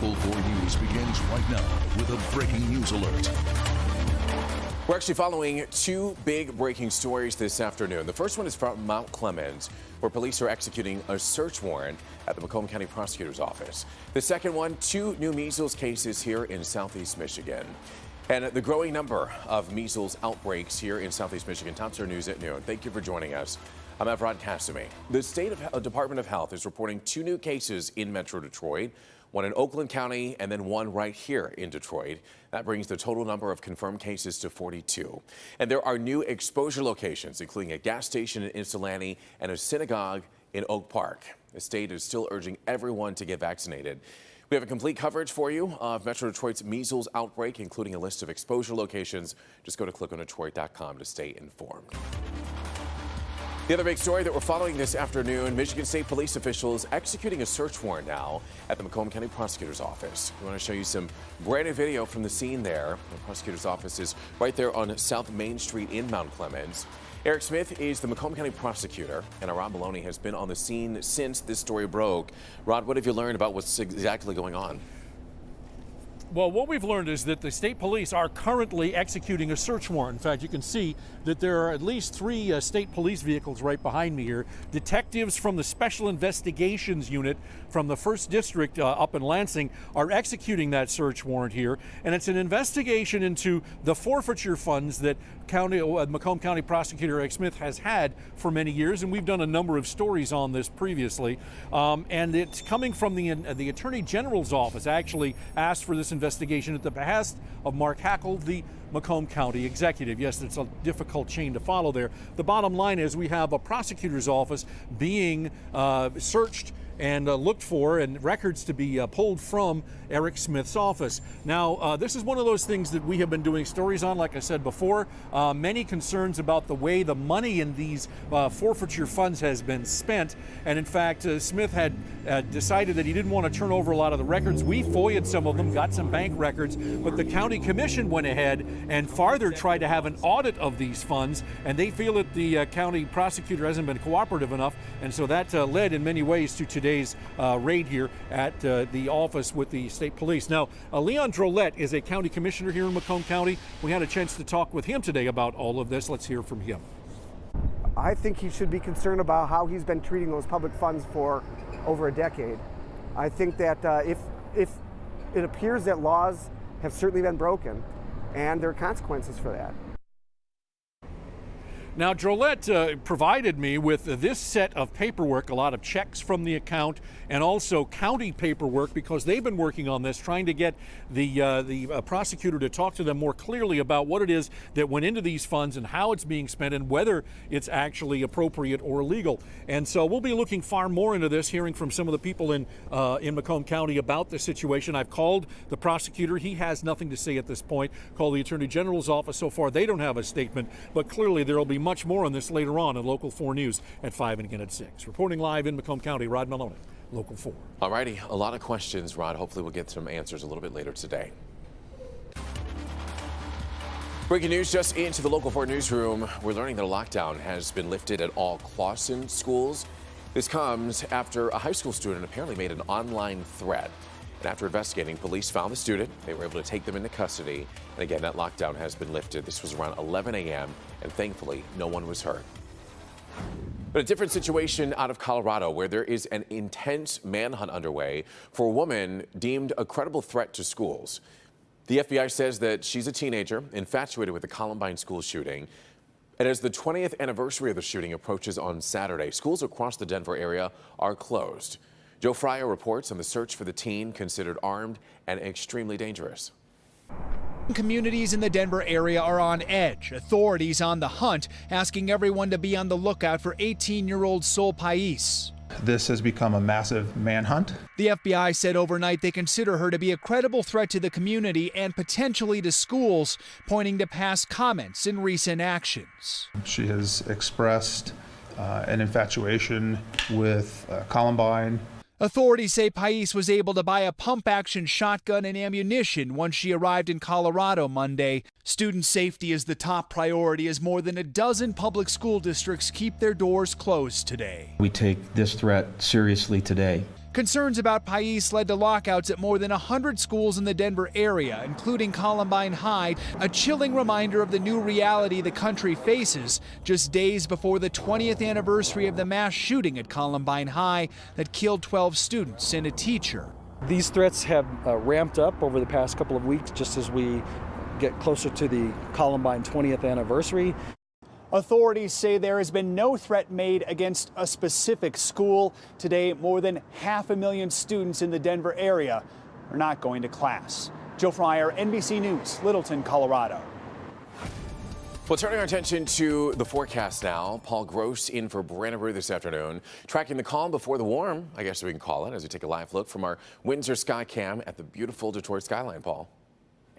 Local 4 News begins right now with a breaking news alert. We're actually following two big breaking stories this afternoon. The first one is from Mount Clemens, where police are executing a search warrant at the Macomb County Prosecutor's Office. The second one, two new measles cases here in Southeast Michigan. And the growing number of measles outbreaks here in Southeast Michigan tops our news at noon. Thank you for joining us. I'm Evrod Kasumi. The State Department of Health is reporting two new cases in Metro Detroit, one in Oakland County and then one right here in Detroit. That brings the total number of confirmed cases to 42. And there are new exposure locations, including a gas station in Ypsilanti and a synagogue in Oak Park. The state is still urging everyone to get vaccinated. We have a complete coverage for you of Metro Detroit's measles outbreak, including a list of exposure locations. Just go to clickondetroit.com to stay informed. The other big story that we're following this afternoon, Michigan State Police officials executing a search warrant now at the Macomb County Prosecutor's Office. We want to show you some brand new video from the scene there. The prosecutor's office is right there on South Main Street in Mount Clemens. Eric Smith is the Macomb County prosecutor, and Rod Maloney has been on the scene since this story broke. Rod, what have you learned about what's exactly going on? Well, what we've learned is that the state police are currently executing a search warrant. In fact, you can see that there are at least three state police vehicles right behind me here. Detectives from the Special Investigations Unit from the 1st District up in Lansing are executing that search warrant here. And it's an investigation into the forfeiture funds that Macomb County Prosecutor Eric Smith has had for many years. And we've done a number of stories on this previously. And it's coming from the Attorney General's office, actually asked for this investigation at the behest of Mark Hackle, the Macomb County executive. Yes, it's a difficult chain to follow there. The bottom line is we have a prosecutor's office being searched and looked for, and records to be pulled from Eric Smith's office. Now, this is one of those things that we have been doing stories on, like I said before. Many concerns about the way the money in these forfeiture funds has been spent. And in fact, Smith had decided that he didn't want to turn over a lot of the records. We FOIA'd some of them, got some bank records, but the county commission went ahead and farther tried to have an audit of these funds, and they feel that the county prosecutor hasn't been cooperative enough, and so that led in many ways to today's raid here at the office with the state police. Now, Leon Drolet is a county commissioner here in Macomb County. We had a chance to talk with him today about all of this. Let's hear from him. I think he should be concerned about how he's been treating those public funds for over a decade. I think that if it appears that laws have certainly been broken, and there are consequences for that. Now, Drolet provided me with this set of paperwork, a lot of checks from the account, and also county paperwork, because they've been working on this, trying to get the prosecutor to talk to them more clearly about what it is that went into these funds and how it's being spent and whether it's actually appropriate or illegal. And so we'll be looking far more into this, hearing from some of the people in Macomb County about the situation. I've called the prosecutor. He has nothing to say at this point. Called the Attorney General's office. So far, they don't have a statement, but clearly there will be much more on this later on Local 4 News at 5 and again at 6. Reporting live in Macomb County, Rod Maloney, Local 4. All righty, a lot of questions, Rod. Hopefully we'll get some answers a little bit later today. Breaking news just into the Local 4 newsroom. We're learning that a lockdown has been lifted at all Clawson schools. This comes after a high school student apparently made an online threat. And after investigating, police found the student. They were able to take them into custody. And again, that lockdown has been lifted. This was around 11 a.m. and thankfully, no one was hurt. But a different situation out of Colorado, where there is an intense manhunt underway for a woman deemed a credible threat to schools. The FBI says that she's a teenager infatuated with the Columbine school shooting. And as the 20th anniversary of the shooting approaches on Saturday, schools across the Denver area are closed. Joe Fryer reports on the search for the teen considered armed and extremely dangerous. Communities in the Denver area are on edge. Authorities on the hunt, asking everyone to be on the lookout for 18-year-old Sol Pais. This has become a massive manhunt. The FBI said overnight they consider her to be a credible threat to the community and potentially to schools, pointing to past comments and recent actions. She has expressed an infatuation with Columbine. Authorities say Pais was able to buy a pump-action shotgun and ammunition once she arrived in Colorado Monday. Student safety is the top priority as more than a dozen public school districts keep their doors closed today. We take this threat seriously today. Concerns about Pais led to lockouts at more than 100 schools in the Denver area, including Columbine High, a chilling reminder of the new reality the country faces just days before the 20th anniversary of the mass shooting at Columbine High that killed 12 students and a teacher. These threats have ramped up over the past couple of weeks just as we get closer to the Columbine 20th anniversary. Authorities say there has been no threat made against a specific school. Today, more than 500,000 students in the Denver area are not going to class. Joe Fryer, NBC News, Littleton, Colorado. Well, turning our attention to the forecast now. Paul Gross in for Brandenburg this afternoon. Tracking the calm before the warm, I guess we can call it, as we take a live look from our Windsor Sky Cam at the beautiful Detroit skyline, Paul.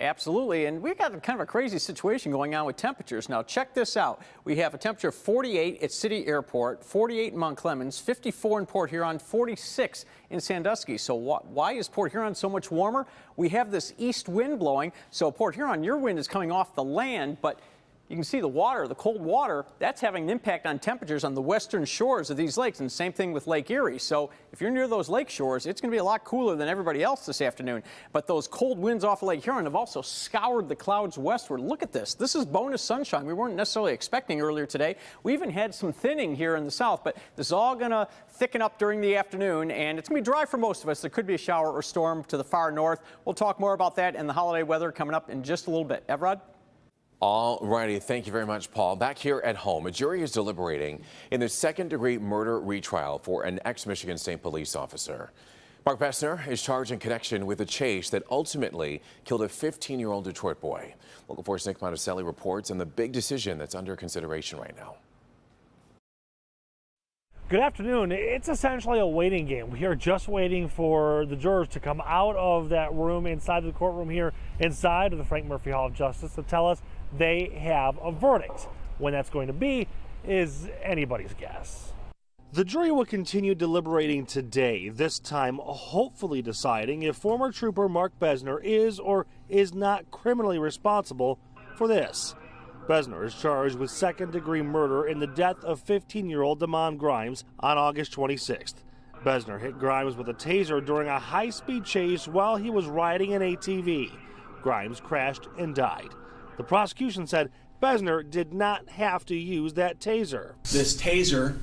Absolutely, and we've got kind of a crazy situation going on with temperatures. Now, check this out. We have a temperature of 48 at City Airport, 48 in Mount Clemens, 54 in Port Huron, 46 in Sandusky. So why is Port Huron so much warmer? We have this east wind blowing. So Port Huron, your wind is coming off the land, but you can see the water, the cold water, that's having an impact on temperatures on the western shores of these lakes, and same thing with Lake Erie. So if you're near those lake shores, it's going to be a lot cooler than everybody else this afternoon. But those cold winds off of Lake Huron have also scoured the clouds westward. Look at this. This is bonus sunshine we weren't necessarily expecting earlier today. We even had some thinning here in the south, but this is all going to thicken up during the afternoon, and it's going to be dry for most of us. There could be a shower or storm to the far north. We'll talk more about that and the holiday weather coming up in just a little bit. Evrod? All righty. Thank you very much, Paul. Back here at home, a jury is deliberating in the second-degree murder retrial for an ex-Michigan State police officer. Mark BESSNER is charged in connection with a chase that ultimately killed a 15-year-old Detroit boy. Local 4's Nick Monticelli reports on the big decision that's under consideration right now. Good afternoon. It's essentially a waiting game. We are just waiting for the jurors to come out of that room inside the courtroom here inside of the Frank Murphy Hall of Justice to tell us they have a verdict. When that's going to be is anybody's guess. The jury will continue deliberating today, this time hopefully deciding if former trooper Mark BESSNER is or is not criminally responsible for this. BESSNER is charged with second-degree murder in the death of 15-year-old Damon Grimes on August 26th. BESSNER hit Grimes with a taser during a high-speed chase while he was riding an ATV. Grimes crashed and died. The prosecution said BESSNER did not have to use that taser. This taser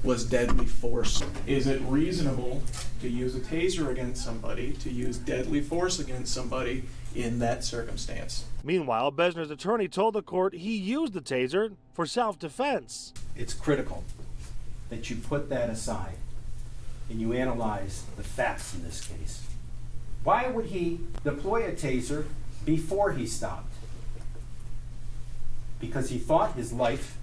was deadly force. Is it reasonable to use a taser against somebody, to use deadly force against somebody in that circumstance? Meanwhile, BESSNER's attorney told the court he used the taser for self-defense. It's critical that you put that aside and you analyze the facts in this case. Why would he deploy a taser before he stopped? Because he thought his life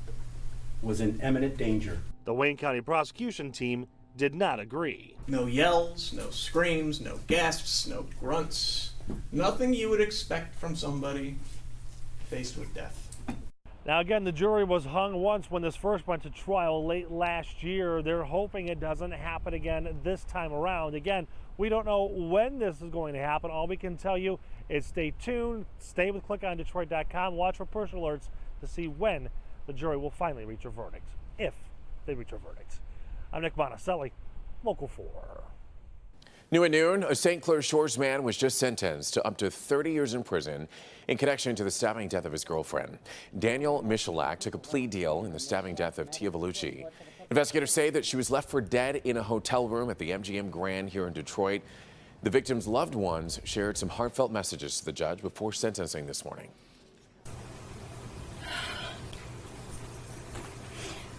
was in imminent danger. The Wayne County prosecution team did not agree. No yells, no screams, no gasps, no grunts. Nothing you would expect from somebody faced with death. Now again, the jury was hung once when this first went to trial late last year. They're hoping it doesn't happen again this time around. Again, we don't know when this is going to happen. All we can tell you is stay tuned, stay with ClickOnDetroit.com, watch for push alerts to see when the jury will finally reach a verdict, if they reach a verdict. I'm Nick Monticelli, Local 4. New at noon, a St. Clair Shores man was just sentenced to up to 30 years in prison in connection to the stabbing death of his girlfriend. Daniel Michalak took a plea deal in the stabbing death of Tia Vellucci. Investigators say that she was left for dead in a hotel room at the MGM Grand here in Detroit. The victim's loved ones shared some heartfelt messages to the judge before sentencing this morning.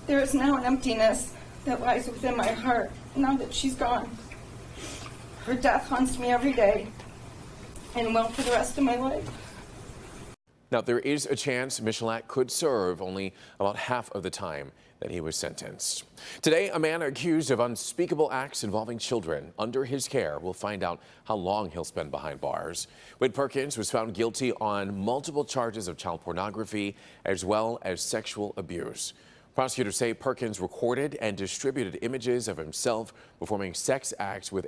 There is now an emptiness that lies within my heart now that she's gone. Her death haunts me every day and will for the rest of my life. Now, there is a chance Michalak could serve only about half of the time that he was sentenced. Today, a man accused of unspeakable acts involving children under his care will find out how long he'll spend behind bars. Wade Perkins was found guilty on multiple charges of child pornography as well as sexual abuse. Prosecutors say Perkins recorded and distributed images of himself performing sex acts with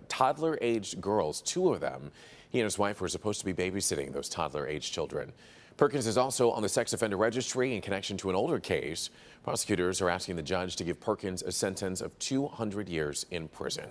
toddler-aged girls, 2 of them. He and his wife were supposed to be babysitting those toddler-aged children. Perkins is also on the sex offender registry in connection to an older case. Prosecutors are asking the judge to give Perkins a sentence of 200 years in prison.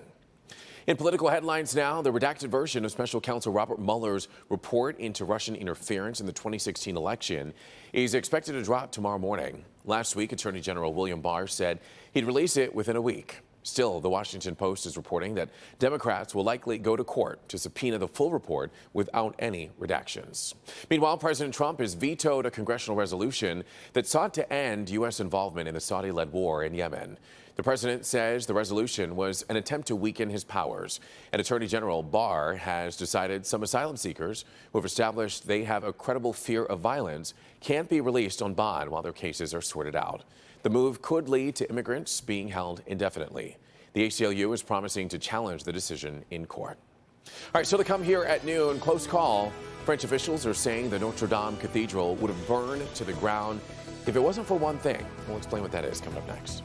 In political headlines now, the redacted version of Special Counsel Robert Mueller's report into Russian interference in the 2016 election is expected to drop tomorrow morning. Last week, Attorney General William Barr said he'd release it within a week. Still, the Washington Post is reporting that Democrats will likely go to court to subpoena the full report without any redactions. Meanwhile, President Trump has vetoed a congressional resolution that sought to end U.S. involvement in the Saudi-led war in Yemen. The president says the resolution was an attempt to weaken his powers. And Attorney General Barr has decided some asylum seekers who have established they have a credible fear of violence can't be released on bond while their cases are sorted out. The move could lead to immigrants being held indefinitely. The ACLU is promising to challenge the decision in court. All right, so to come here at noon, close call. French officials are saying the Notre Dame Cathedral would have burned to the ground if it wasn't for one thing. We'll explain what that is coming up next.